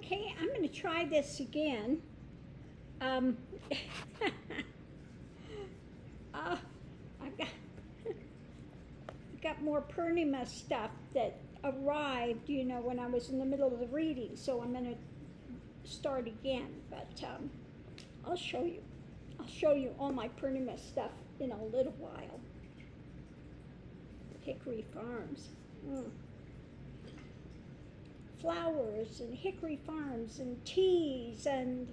Okay, I'm going to try this again. I've got more Purnima stuff that arrived, when I was in the middle of the reading, so I'm going to start again, but I'll show you. I'll show you all my Purnima stuff in a little while. Hickory Farms. Flowers and Hickory Farms and teas and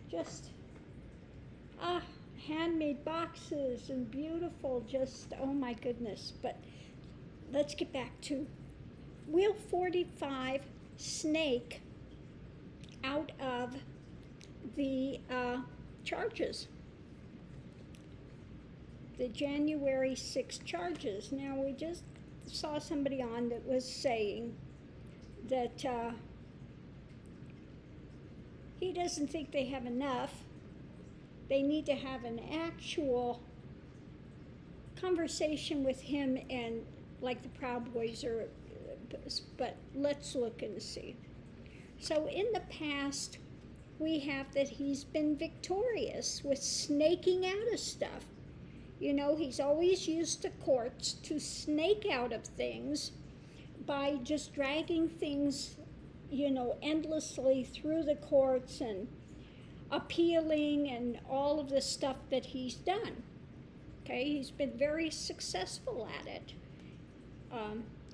just handmade boxes and beautiful, just oh my goodness. But let's get back to Wheel 45, Snake, out of the charges, the January 6 charges. Now we just saw somebody on that was saying that he doesn't think they have enough. They need to have an actual conversation with him and like the Proud Boys are, but let's look and see. So in the past, we have that he's been victorious with snaking out of stuff. He's always used the courts to snake out of things by just dragging things, endlessly through the courts and appealing and all of the stuff that he's done. Okay, he's been very successful at it.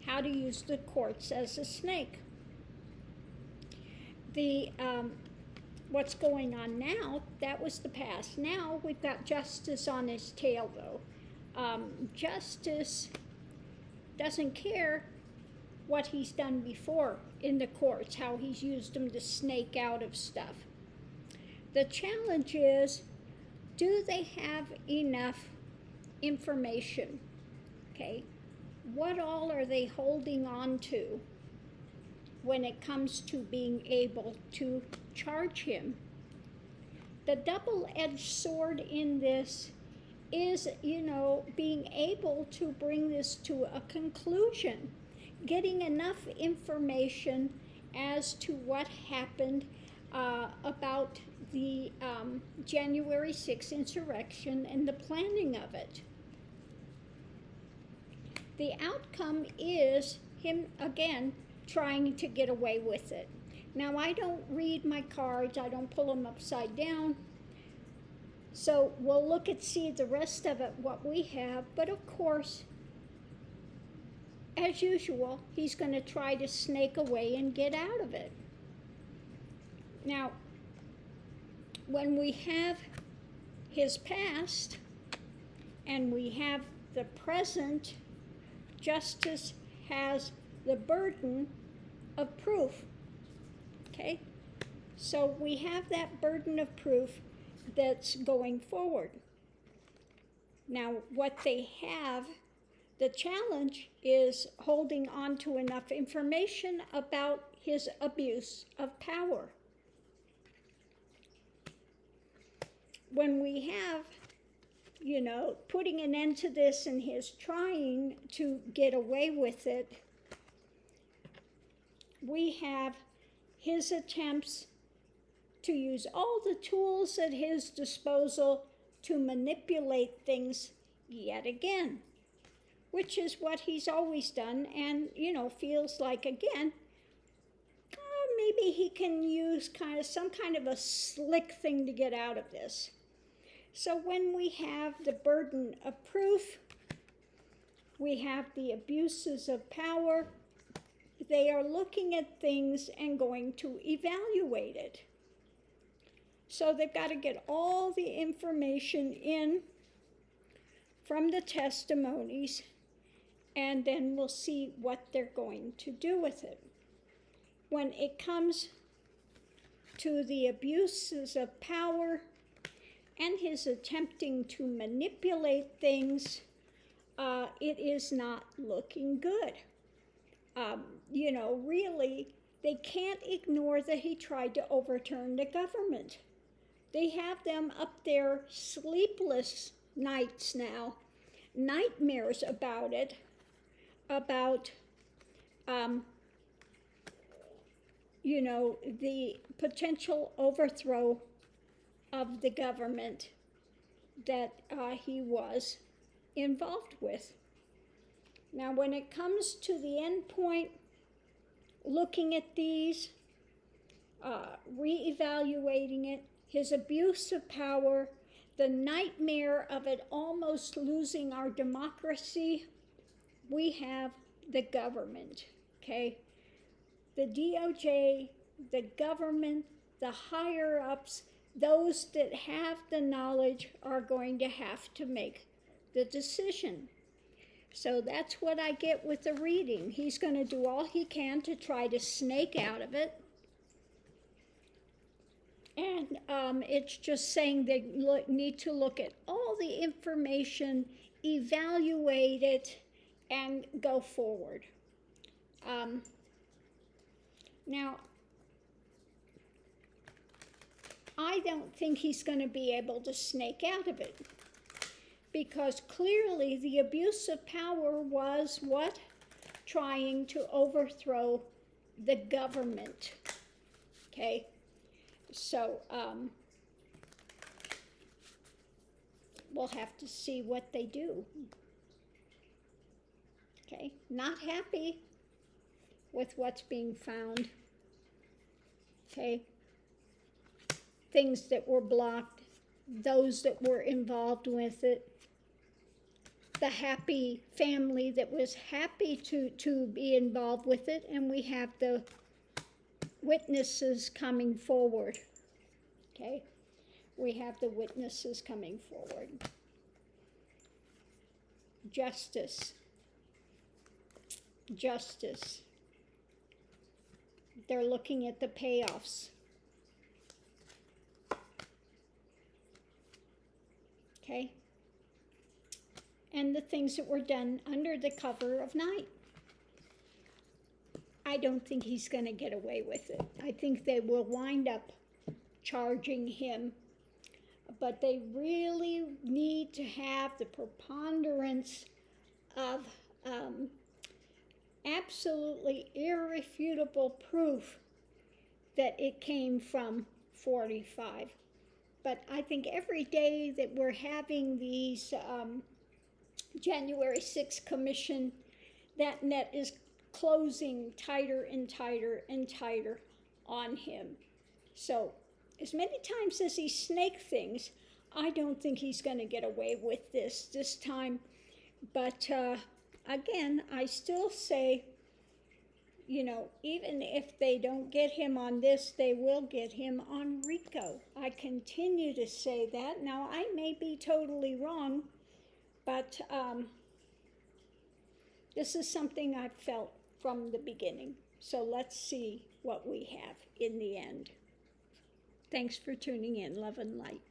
How to use the courts as a snake. What's going on now, that was the past. Now we've got Justice on his tail, though. Justice doesn't care what he's done before in the courts, how he's used them to snake out of stuff. The challenge is, do they have enough information? Okay, what all are they holding on to when it comes to being able to charge him? The double-edged sword in this is, being able to bring this to a conclusion, getting enough information as to what happened about the January 6th insurrection and the planning of it. The outcome is him, again, trying to get away with it. Now, I don't read my cards. I don't pull them upside down. So we'll look and see the rest of it, what we have. But of course, as usual, he's going to try to snake away and get out of it. Now, when we have his past and we have the present, Justice has the burden of proof. Okay? So we have that burden of proof that's going forward. Now, what they have, the challenge is holding on to enough information about his abuse of power. When we have, putting an end to this and his trying to get away with it, we have his attempts to use all the tools at his disposal to manipulate things yet again, which is what he's always done, and, feels like, again, maybe he can use some kind of a slick thing to get out of this. So when we have the burden of proof, we have the abuses of power, they are looking at things and going to evaluate it. So they've got to get all the information in from the testimonies, and then we'll see what they're going to do with it. When it comes to the abuses of power and his attempting to manipulate things, it is not looking good. Really, they can't ignore that he tried to overturn the government. They have them up there sleepless nights now, nightmares about it, about the potential overthrow of the government that he was involved with. Now, when it comes to the end point, looking at these, reevaluating it, his abuse of power, the nightmare of it almost losing our democracy, we have the government, okay? The DOJ, the government, the higher-ups, those that have the knowledge are going to have to make the decision. So that's what I get with the reading. He's going to do all he can to try to snake out of it. And it's just saying they need to look at all the information, evaluate it, and go forward. Now, I don't think he's going to be able to snake out of it, because clearly the abuse of power was what? Trying to overthrow the government, okay? So we'll have to see what they do. Okay, not happy with what's being found. Okay, things that were blocked, those that were involved with it, the happy family that was happy to be involved with it, and we have the witnesses coming forward. Okay, we have the witnesses coming forward. Justice. Justice. They're looking at the payoffs. Okay? And the things that were done under the cover of night. I don't think he's going to get away with it. I think they will wind up charging him, but they really need to have the preponderance of absolutely irrefutable proof that it came from 45. But I think every day that we're having these January 6th commission, that net is closing tighter and tighter and tighter on him. So as many times as he snake things, I don't think he's going to get away with this time. But again, I still say, even if they don't get him on this, they will get him on RICO. I continue to say that. Now, I may be totally wrong, but this is something I've felt from the beginning. So let's see what we have in the end. Thanks for tuning in. Love and light.